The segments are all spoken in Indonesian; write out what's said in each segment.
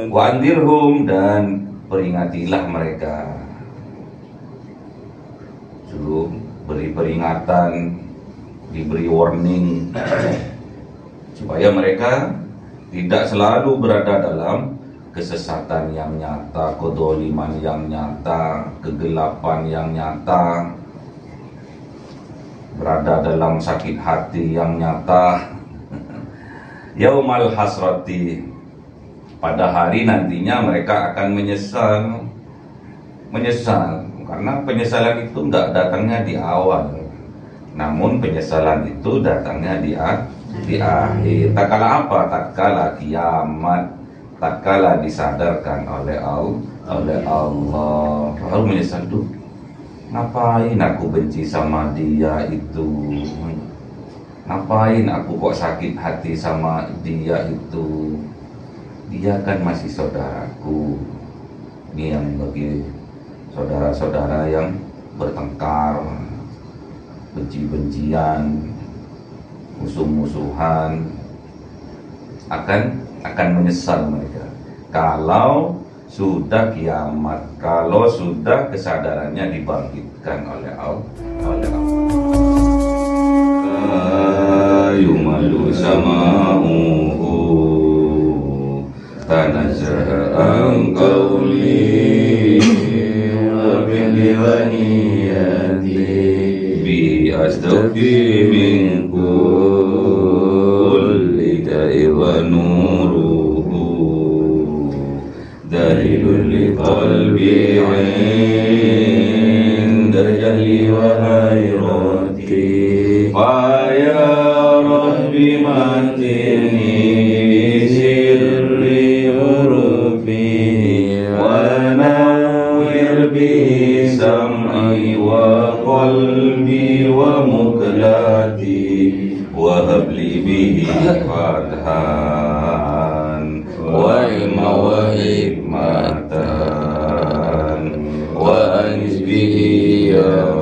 Wa andirhum, dan peringatilah mereka. Suruh beri peringatan, diberi warning supaya mereka tidak selalu berada dalam kesesatan yang nyata, kedoliman yang nyata, kegelapan yang nyata, berada dalam sakit hati yang nyata. Yaumal hasrati, pada hari nantinya mereka akan menyesal, karena penyesalan itu tidak datangnya di awal, namun penyesalan itu datangnya di akhir. Tatkala apa? Tatkala kiamat, tatkala disadarkan oleh Allah, lalu menyesal tuh, ngapain aku benci sama dia itu, ngapain aku kok sakit hati sama dia itu, dia kan masih saudaraku. Ini yang bagi saudara-saudara yang bertengkar, benci-bencian, musuh-musuhan, akan menyesal mereka kalau sudah kiamat, kalau sudah kesadarannya dibangkitkan oleh Allah. Yumalu sama'uhu tanazza'a qawli wa bilwaniyati bi astaghfi min kulli da'i wa nuruhu dalilul liqalbi 'inda jahli wa hayrati fa ya rabbi matini sirri urufi wa nawwir bi sam'i wa qalbi wa muqlati wa habli bihi fathan wa ilma wa hikmatan wa anis bihi ya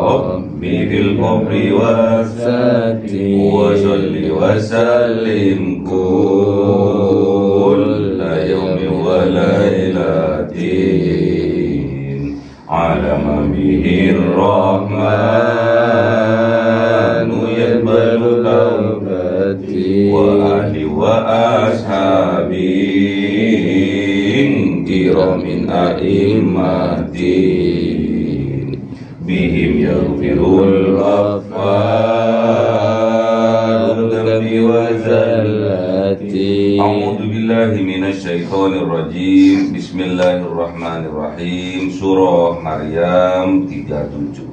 Rabbi fil qabri wasati wa salli wa sallim kulla yawmi wa laylatin ala ma bihi rahmanu yaqbalu tawbati wa ahli wa ashabi kiramin a'immatin bihim yaghfirul ghaffar dhanbi wa zallati. A'udzu billahi minasy syaithanir rajim. Bismillahirrahmanirrahim. Surah Maryam 37.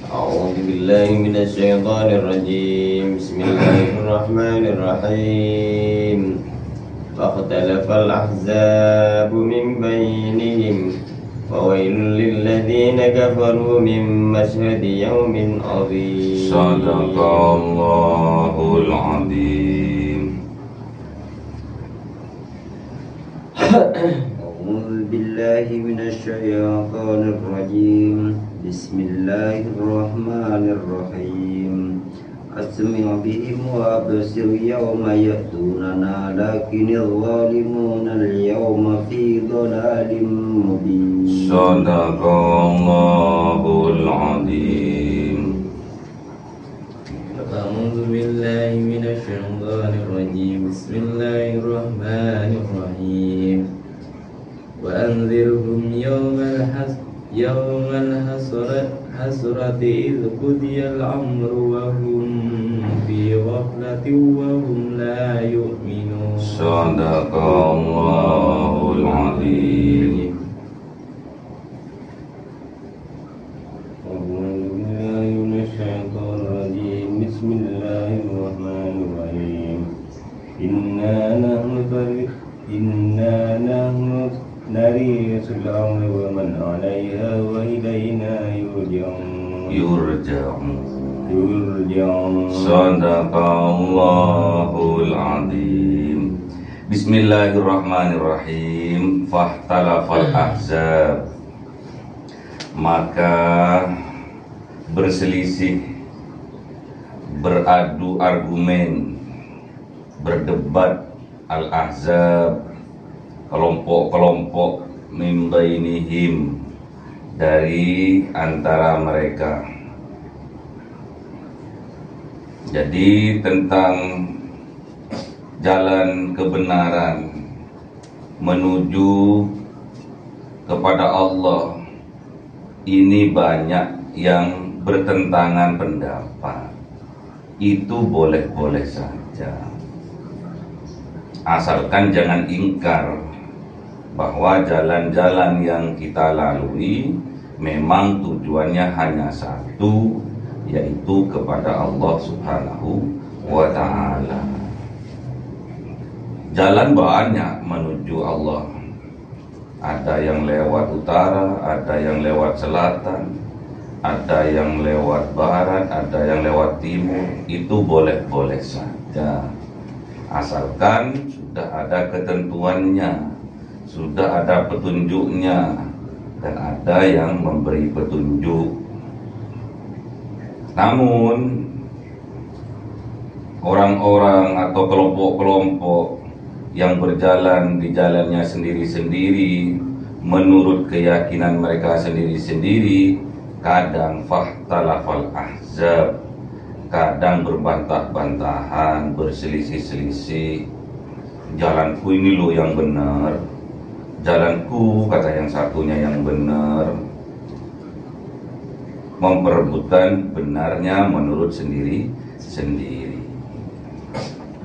أعوذ بالله من الشيطان الرجيم بسم الله الرحمن الرحيم فاختلف الأحزاب من بينهم فويل للذين كفروا من مشهد يوم عظيم. صدق الله العظيم. أعوذ بالله من الشيطان الرجيم بسم الله الرحمن الرحيم أسمع بهم وأبصر يوم يأتوننا لكن الظالمون اليوم في ضلال مبين. صدق الله العظيم. أعوذ بالله من الشيطان الرجيم بسم الله الرحمن الرحيم وأنذرهم يوم الحسرة إذ قضي الأمر وهم في غفلة وهم لا يؤمنون. صدق الله العظيم. أعوذ بالله من الشيطان الرجيم بسم الله الرحمن الرحيم إنا نحن نرث الأرض ومن عليها وإلينا يرجعون. Sadaqallahul azim. Bismillahirrahmanirrahim. Fahtalafal ahzab, maka berselisih, beradu argumen, berdebat, al-ahzab, kelompok-kelompok min bainihim, dari antara mereka. Jadi tentang jalan kebenaran menuju kepada Allah ini banyak yang bertentangan pendapat. Itu boleh-boleh saja, asalkan jangan ingkar bahwa jalan-jalan yang kita lalui memang tujuannya hanya satu, yaitu kepada Allah Subhanahu wa Ta'ala. Jalan banyak menuju Allah, ada yang lewat utara, ada yang lewat selatan, ada yang lewat barat, ada yang lewat timur. Itu boleh-boleh saja, asalkan sudah ada ketentuannya, sudah ada petunjuknya, dan ada yang memberi petunjuk. Namun orang-orang atau kelompok-kelompok yang berjalan di jalannya sendiri-sendiri menurut keyakinan mereka sendiri-sendiri, kadang fahtalafal ahzab, kadang berbantah-bantahan, berselisih-selisih. Jalanku ini loh yang benar, jalanku kata yang satunya yang benar, memperebutkan benarnya menurut sendiri-sendiri.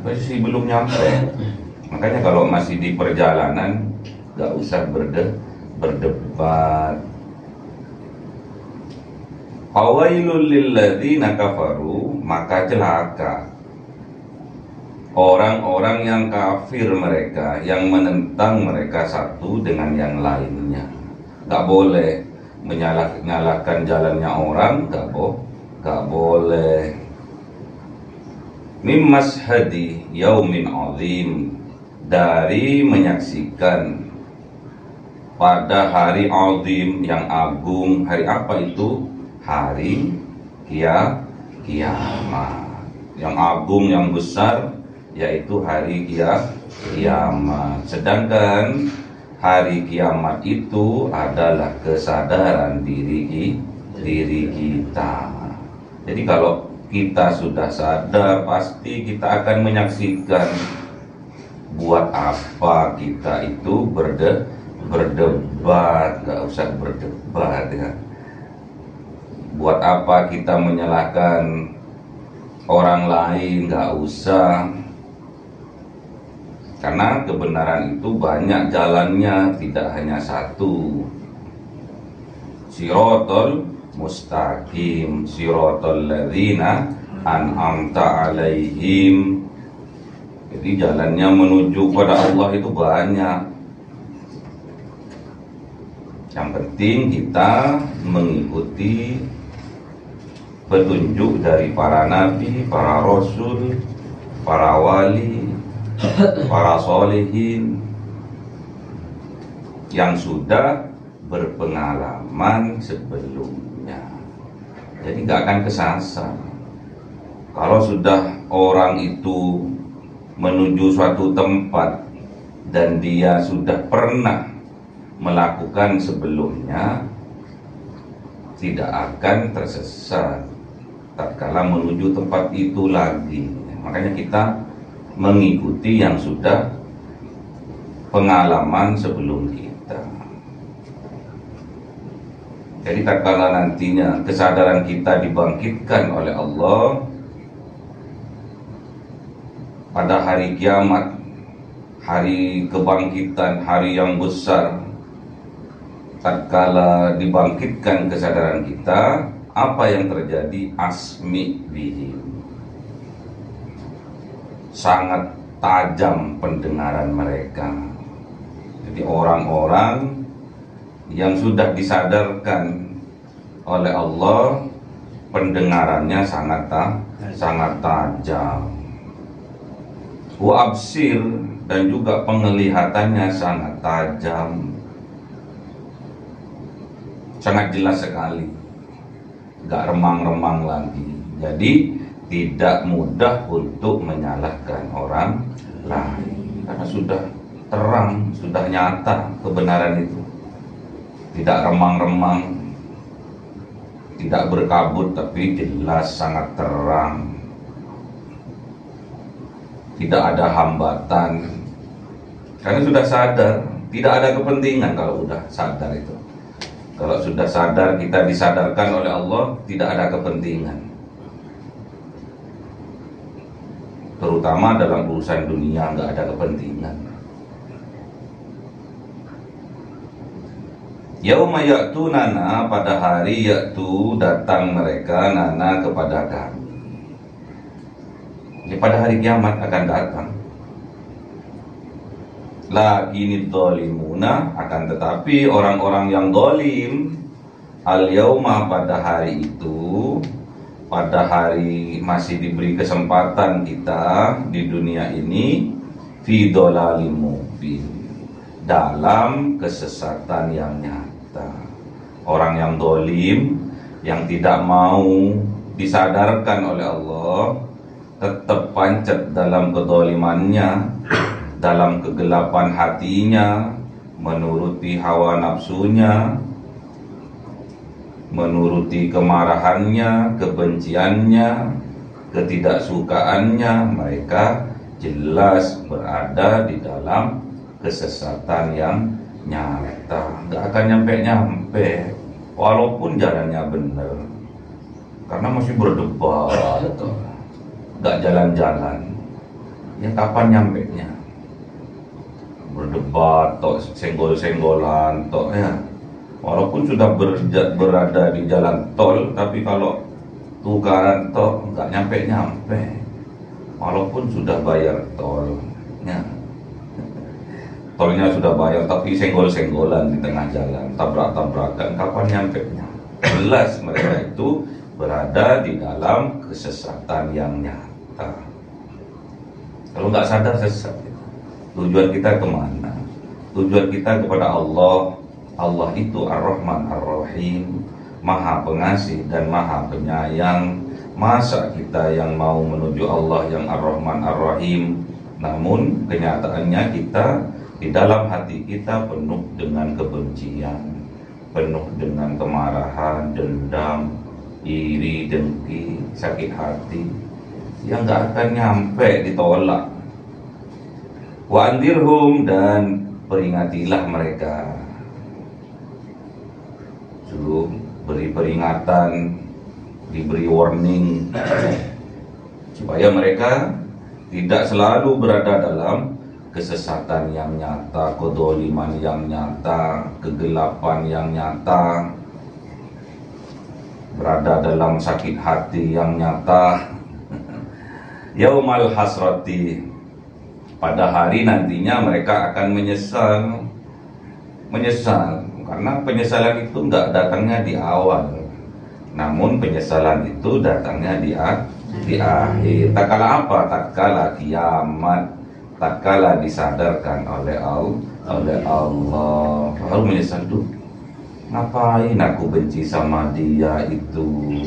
Masih belum nyampe. Makanya kalau masih di perjalanan gak usah berdebat. Fawailul lilladzina kafaru, maka celaka orang-orang yang kafir mereka, yang menentang mereka satu dengan yang lainnya. Gak boleh menyalahkan jalannya orang, gak boleh. Mimmas hadi yaumin azim, dari menyaksikan pada hari azim yang agung. Hari apa itu? Hari kiamat yang agung, yang besar, yaitu hari kiamat. Sedangkan hari kiamat itu adalah kesadaran diri kita. Jadi kalau kita sudah sadar, pasti kita akan menyaksikan. Buat apa kita itu berdebat? Gak usah berdebat ya. Buat apa kita menyalahkan orang lain? Gak usah. Karena kebenaran itu banyak jalannya, tidak hanya satu. Siratal mustaqim, siratal ladzina an'amta alaihim. Jadi jalannya menuju pada Allah itu banyak. Yang penting kita mengikuti petunjuk dari para nabi, para rasul, para wali, para solehin yang sudah berpengalaman sebelumnya. Jadi gak akan kesasar. Kalau sudah orang itu menuju suatu tempat dan dia sudah pernah melakukan sebelumnya, tidak akan tersesat tatkala menuju tempat itu lagi. Makanya kita mengikuti yang sudah pengalaman sebelum kita. Jadi tatkala nantinya kesadaran kita dibangkitkan oleh Allah pada hari kiamat, hari kebangkitan, hari yang besar, tatkala dibangkitkan kesadaran kita, apa yang terjadi? Asmi bihim, sangat tajam pendengaran mereka. Jadi orang-orang yang sudah disadarkan oleh Allah, pendengarannya sangat tajam. Wa absir, dan juga penglihatannya sangat tajam, sangat jelas sekali. nggak remang-remang lagi. Jadi tidak mudah untuk menyalahkan orang lain karena sudah terang, sudah nyata kebenaran itu. Tidak remang-remang, tidak berkabut, tapi jelas, sangat terang. Tidak ada hambatan. Karena sudah sadar, tidak ada kepentingan kalau sudah sadar itu. Kalau sudah sadar, kita disadarkan oleh Allah, tidak ada kepentingan. Terutama dalam urusan dunia, nggak ada kepentingan. Yauma ya'tunana, pada hari ya'tu datang mereka nana kepada kami. Ya, pada hari kiamat akan datang. Lakinid dhalimuna, akan tetapi orang-orang yang zalim al yauma, pada hari itu, pada hari masih diberi kesempatan kita di dunia ini, fi dhalalim mubin, dalam kesesatan yang nyata. Orang yang zalim, yang tidak mau disadarkan oleh Allah, tetap pancet dalam kedzalimannya, dalam kegelapan hatinya, menuruti hawa nafsunya, menuruti kemarahannya, kebenciannya, ketidaksukaannya. Mereka jelas berada di dalam kesesatan yang nyata, nggak akan nyampe-nyampe walaupun jalannya benar, karena masih berdebat, nggak jalan-jalan. Ya kapan nyampenya? Berdebat, toh senggol-senggolan, toh ya. Walaupun sudah berada di jalan tol, tapi kalau tukaran toh nggak nyampe-nyampe. Walaupun sudah bayar tol, ya. Tolnya sudah bayar, tapi senggol-senggolan di tengah jalan, tabrak-tabrakan, kapan nyampenya? Jelas mereka itu berada di dalam kesesatan yang nyata. Kalau nggak sadar sesat. Tujuan kita kemana? Tujuan kita kepada Allah. Allah itu Ar-Rahman Ar-Rahim, Maha Pengasih dan Maha Penyayang. Masa kita yang mau menuju Allah yang Ar-Rahman Ar-Rahim, namun kenyataannya kita di dalam hati kita penuh dengan kebencian, penuh dengan kemarahan, dendam, iri, dengki, sakit hati, yang nggak akan nyampe ditolak. Wa andirhum, dan peringatilah mereka. Suruh beri peringatan, diberi warning, supaya mereka tidak selalu berada dalam kesesatan yang nyata, kedzaliman yang nyata, kegelapan yang nyata, berada dalam sakit hati yang nyata. Yaumal hasrati, pada hari nantinya mereka akan menyesal, karena penyesalan itu nggak datangnya di awal, namun penyesalan itu datangnya di akhir. Tatkala apa? Tatkala kiamat, tatkala disadarkan oleh Allah, baru menyesal tuh. Ngapain aku benci sama dia itu?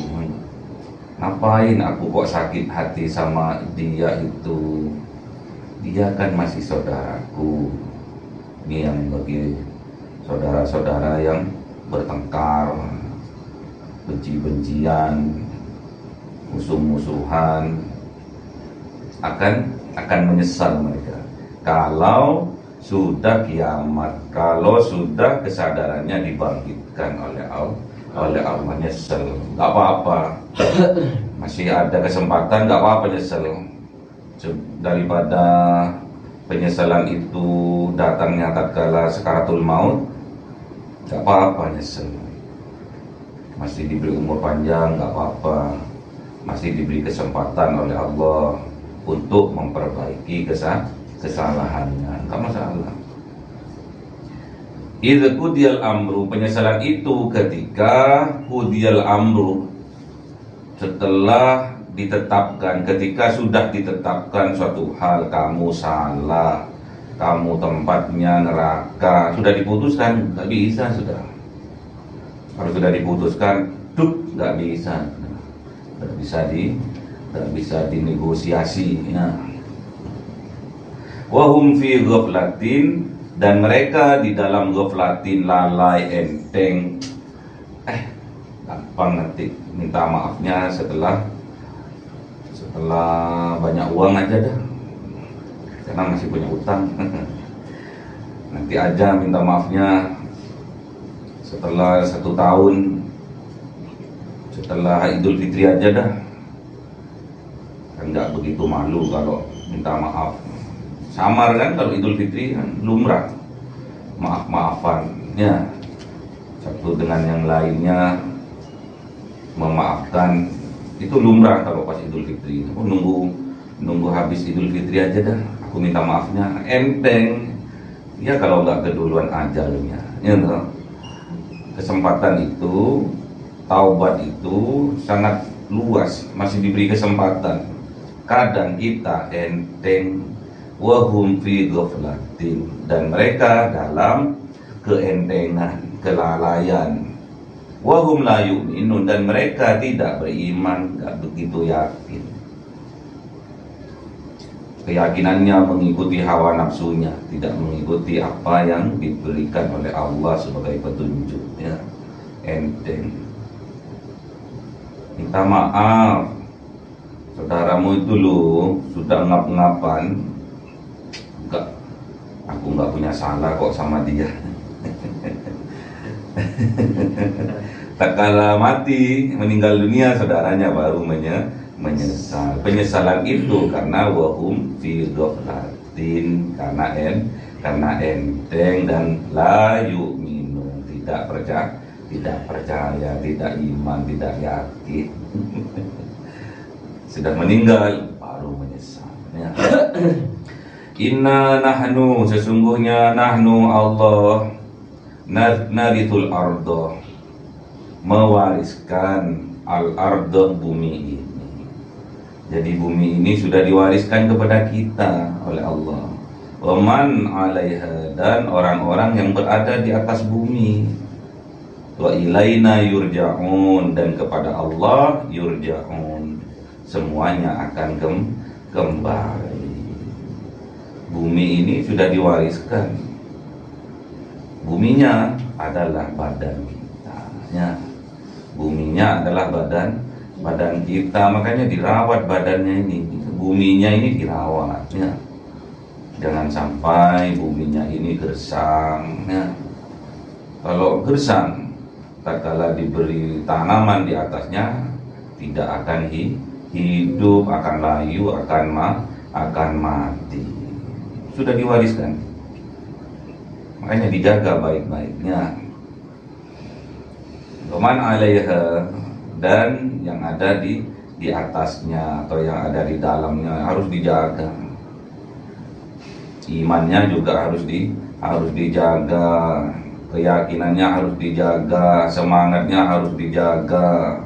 Ngapain aku kok sakit hati sama dia itu? Dia kan masih saudaraku. Ini yang bagi saudara-saudara yang bertengkar, benci-bencian, musuh-musuhan, akan menyesal mereka kalau sudah kiamat, kalau sudah kesadarannya dibangkitkan oleh Allah. Nyesel, nggak apa-apa, masih ada kesempatan, nggak apa-apa nyesel, daripada penyesalan itu datangnya tatkala sakaratul maut. Nggak apa-apa nyesel, masih diberi umur panjang, nggak apa-apa, masih diberi kesempatan oleh Allah untuk memperbaiki kesalahannya, nggak masalah. Idza qudiyal amru, penyesalan itu ketika qudiyal amru, setelah ditetapkan, ketika sudah ditetapkan suatu hal, kamu salah, kamu tempatnya neraka, sudah diputuskan, nggak bisa sudah. Kalau sudah diputuskan, duk, nggak bisa, nggak bisa dinegosiasi. Ya. Wahum fi ghaflatin, dan mereka di dalam ghaflatin, lalai, enteng. Gampang nanti minta maafnya setelah banyak uang aja dah, karena masih punya utang. Nanti aja minta maafnya setelah 1 tahun, setelah Idul Fitri aja dah. Kan nggak begitu malu kalau minta maaf. Samar kan kalau Idul Fitri kan lumrah, maaf-maafan ya, satu dengan yang lainnya memaafkan, itu lumrah kalau pas Idul Fitri. Aku nunggu habis Idul Fitri aja dah, aku minta maafnya, enteng ya. Kalau nggak keduluan ajalnya ya, kesempatan itu, taubat itu sangat luas, masih diberi kesempatan. Kadang kita enteng, wahum fi ghaflatin, dan mereka dalam keentengan, kelalaian. Wahum la yu'minun, dan mereka tidak beriman, gak begitu yakin. Keyakinannya mengikuti hawa nafsunya, tidak mengikuti apa yang diberikan oleh Allah sebagai petunjuk ya. Enteng. Minta maaf, saudaramu itu loh sudah ngap-ngapan. Enggak, aku nggak punya salah kok sama dia. Tak kala mati, meninggal dunia, saudaranya baru menyesal. Penyesalan itu karena wahum fi ghaflatin, karena enteng dan la yu'minun, tidak percaya, tidak iman, tidak yakin. Sudah meninggal baru menyesal ya. Inna nahnu, sesungguhnya nahnu Allah, narithul ardo, mewariskan al-ardo, bumi ini. Jadi bumi ini sudah diwariskan kepada kita oleh Allah. Waman 'alaiha, dan orang-orang yang berada di atas bumi. Wa ilaina yurja'un, dan kepada Allah yurja'un, semuanya akan kembali. Bumi ini sudah diwariskan. Buminya adalah badan kita ya. Buminya adalah badan kita, makanya dirawat badannya ini. Buminya ini dirawat ya. Jangan sampai buminya ini gersang ya. Kalau gersang, tak kala diberi tanaman di atasnya, tidak akan hidup, akan layu, akan mati. Sudah diwariskan, makanya dijaga baik-baiknya. Waman 'alaiha, dan yang ada di atasnya atau yang ada di dalamnya harus dijaga. Imannya juga harus dijaga, keyakinannya harus dijaga, semangatnya harus dijaga,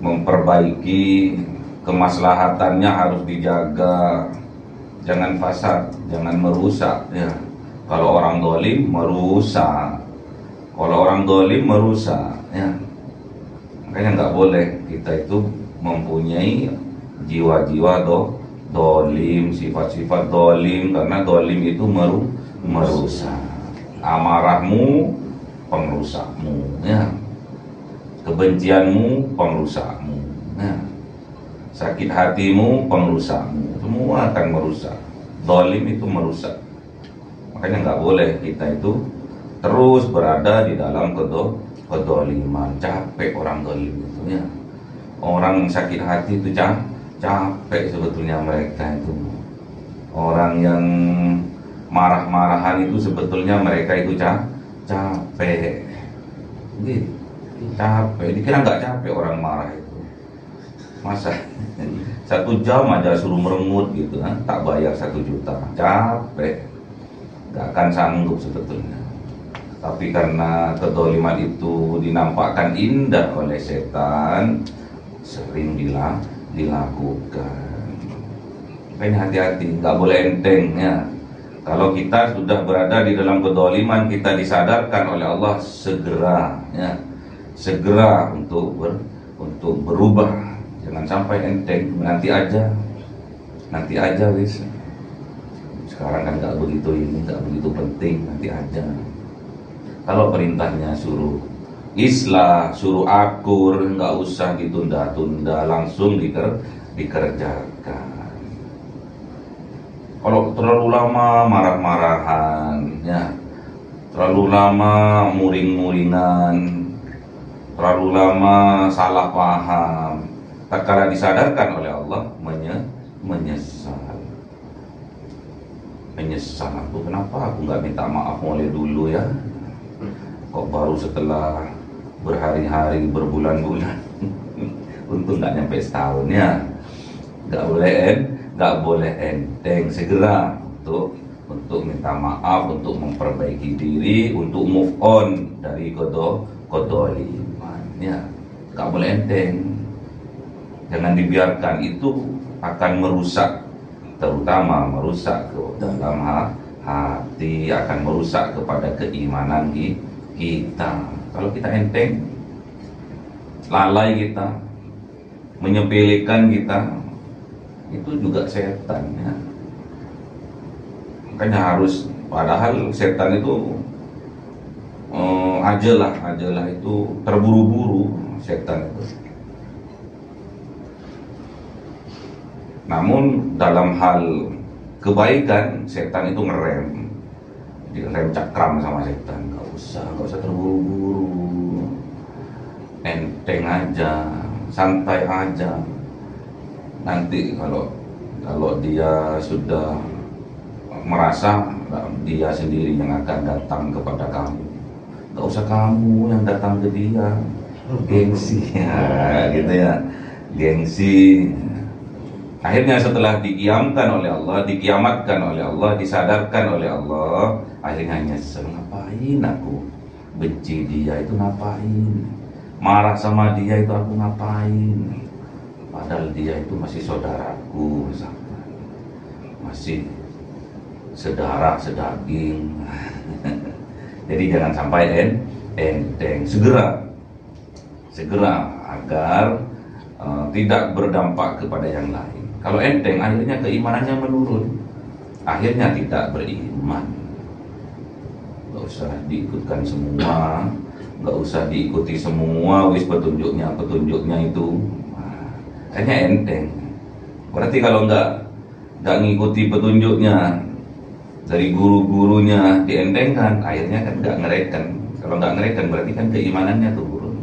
memperbaiki kemaslahatannya harus dijaga. Jangan fasad, jangan merusak ya. Kalau orang dolim merusak, ya. Makanya nggak boleh kita itu mempunyai jiwa-jiwa dolim, sifat-sifat dolim, karena dolim itu merusak. Amarahmu pengrusakmu ya. Kebencianmu pengrusakmu ya. Sakit hatimu pengrusakmu, semua akan merusak. Dolim itu merusak. Makanya nggak boleh kita itu terus berada di dalam kedoliman. Capek orang dolim itu ya. Orang sakit hati itu capek sebetulnya mereka itu. Orang yang marah-marahan itu sebetulnya mereka itu capek. Gitu. Capek. Dikira nggak capek orang marah itu. Masa 1 jam aja suruh merengut gitu kan, tak bayar 1 juta, capek, gak akan sanggup sebetulnya. Tapi karena kedoliman itu dinampakkan indah oleh setan, sering dilakukan. Makanya hati-hati, gak boleh enteng ya. Kalau kita sudah berada di dalam kedoliman, kita disadarkan oleh Allah segera ya. segera untuk berubah. Jangan sampai enteng, nanti aja wis. Sekarang kan nggak begitu penting, nanti aja. Kalau perintahnya suruh islah, suruh akur, nggak usah ditunda-tunda, langsung dikerjakan. Kalau terlalu lama marah-marahan, ya, terlalu lama muring-muringan, terlalu lama salah paham, tak kala disadarkan oleh Allah menyesal. Aku kenapa aku nggak minta maaf mulai dulu ya? Kok baru setelah berhari-hari, berbulan-bulan? Untung nggak nyampe setahun ya. Nggak boleh enteng, segera untuk minta maaf, untuk memperbaiki diri, untuk move on dari kodoliman ya. Nggak boleh enteng. Jangan dibiarkan, itu akan merusak, terutama merusak ke dalam hati, akan merusak kepada keimanan kita. Kalau kita enteng, lalai kita, menyepelekan kita, itu juga setan ya. Makanya harus, padahal setan itu ajalah itu terburu-buru setan itu. Namun dalam hal kebaikan, setan itu ngerem, direm cakram sama setan. Gak usah terburu-buru, enteng aja, santai aja. Nanti kalau dia sudah merasa dia sendiri yang akan datang kepada kamu, gak usah kamu yang datang ke dia. Gengsi ya, gitu ya, gengsi. Akhirnya setelah dikiamatkan oleh Allah, disadarkan oleh Allah, akhirnya nyesel. Ngapain aku benci dia itu, ngapain marah sama dia itu, aku ngapain? Padahal dia itu masih saudaraku, masih sedarah sedaging. Jadi jangan sampai enteng, segera agar tidak berdampak kepada yang lain. Kalau enteng, akhirnya keimanannya menurun, akhirnya tidak beriman. Gak usah diikutkan semua, gak usah diikuti semua, wis petunjuknya itu, akhirnya enteng. Berarti kalau nggak ngikuti petunjuknya dari guru-gurunya, dientengkan, akhirnya kan nggak ngereken. Kalau nggak ngereken, berarti kan keimanannya turun.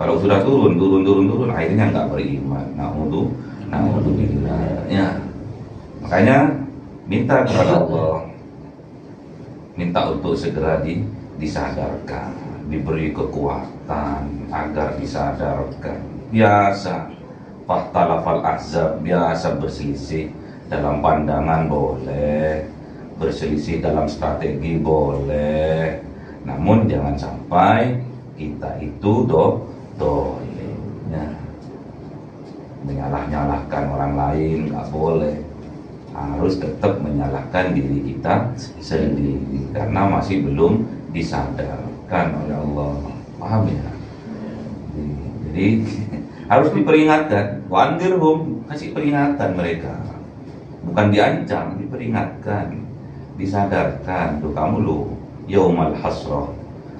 Kalau sudah turun, akhirnya nggak beriman. Na'udzubillah. Ya. Makanya minta kepada Allah, minta untuk segera disadarkan, diberi kekuatan agar disadarkan. Biasa faktalafal ahzab, biasa berselisih dalam pandangan boleh, berselisih dalam strategi boleh, namun jangan sampai kita itu ya, menyalah-nyalahkan orang lain, nggak boleh. Harus tetap menyalahkan diri kita sendiri karena masih belum disadarkan oleh Allah. Paham ya? Jadi harus diperingatkan. Wandirhum, kasih peringatan mereka, bukan diancam, diperingatkan, disadarkan. Tuh kamu lo yaumal hasrah,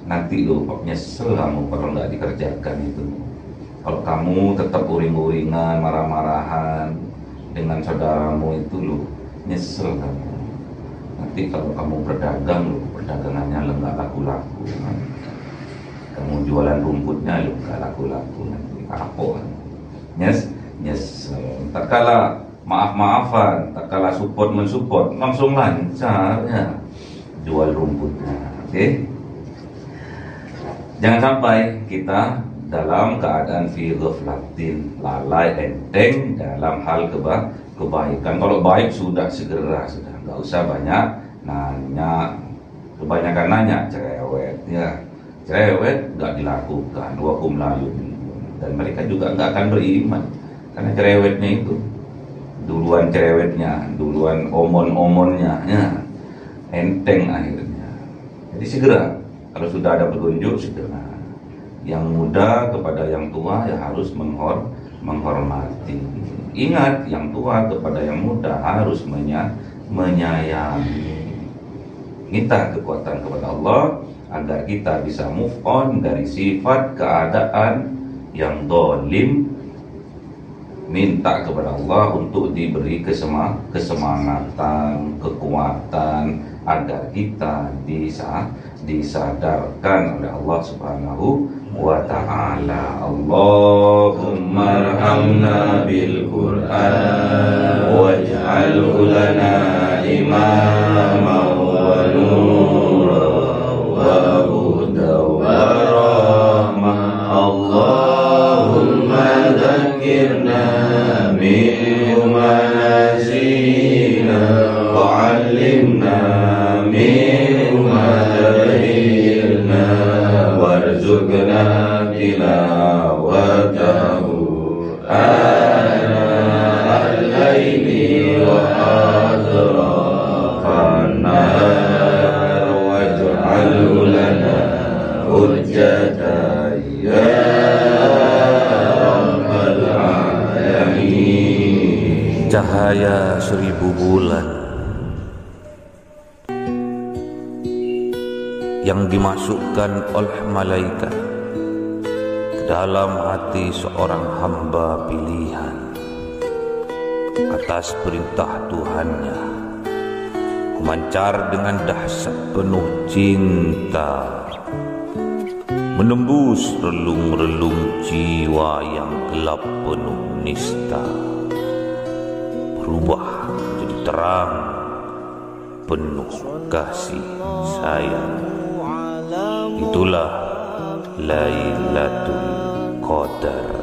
nanti lo nyesel kamu kalau nggak dikerjakan itu. Kalau kamu tetap uring-uringan, marah-marahan dengan saudaramu itu, lo nyesel kamu. Nanti kalau kamu berdagang, lo perdagangannya nggak laku-laku. Kamu jualan rumputnya, lo nggak laku-laku. Nanti apa? Nyesel. Tak kala maaf-maafan, tak kala support-mensupport, langsung lancar ya jual rumputnya. Oke? Jangan sampai kita dalam keadaan fi ghaflatin, lalai, enteng dalam hal kebaikan. Kalau baik sudah segera, nggak usah banyak nanya. Kebanyakan nanya cerewet ya, cerewet nggak dilakukan, wa hum la yu'minun, dan mereka juga nggak akan beriman karena cerewetnya itu, duluan cerewetnya, duluan omon-omonnya ya, enteng akhirnya. Jadi segera, kalau sudah ada petunjuk segera yang muda kepada yang tua ya harus menghormati. Ingat, yang tua kepada yang muda harus menyayangi. Minta kekuatan kepada Allah agar kita bisa move on dari sifat keadaan yang zalim. Minta kepada Allah untuk diberi kesemangatan, kekuatan agar kita disadarkan oleh Allah Subhanahu wa ta'ala. Allahumma arhamna bil Qur'an waj'alhu lana imaman wa nuran wa hudan wa rahmah. Allahumma dzakirna minhu ma nasina wa 'allimna minhu ma jahilna warzuqna tilawatahu ana al-laili wa atrafan nahar waj'alhu lana hujjatan ya rabbal alamin. Cahaya 1000 bulan yang dimasukkan oleh malaikat ke dalam hati seorang hamba pilihan atas perintah Tuhannya, memancar dengan dahsyat penuh cinta, menembus relung-relung jiwa yang gelap penuh nista, berubah menjadi terang penuh kasih sayang. Itulah Lailatul Qadar.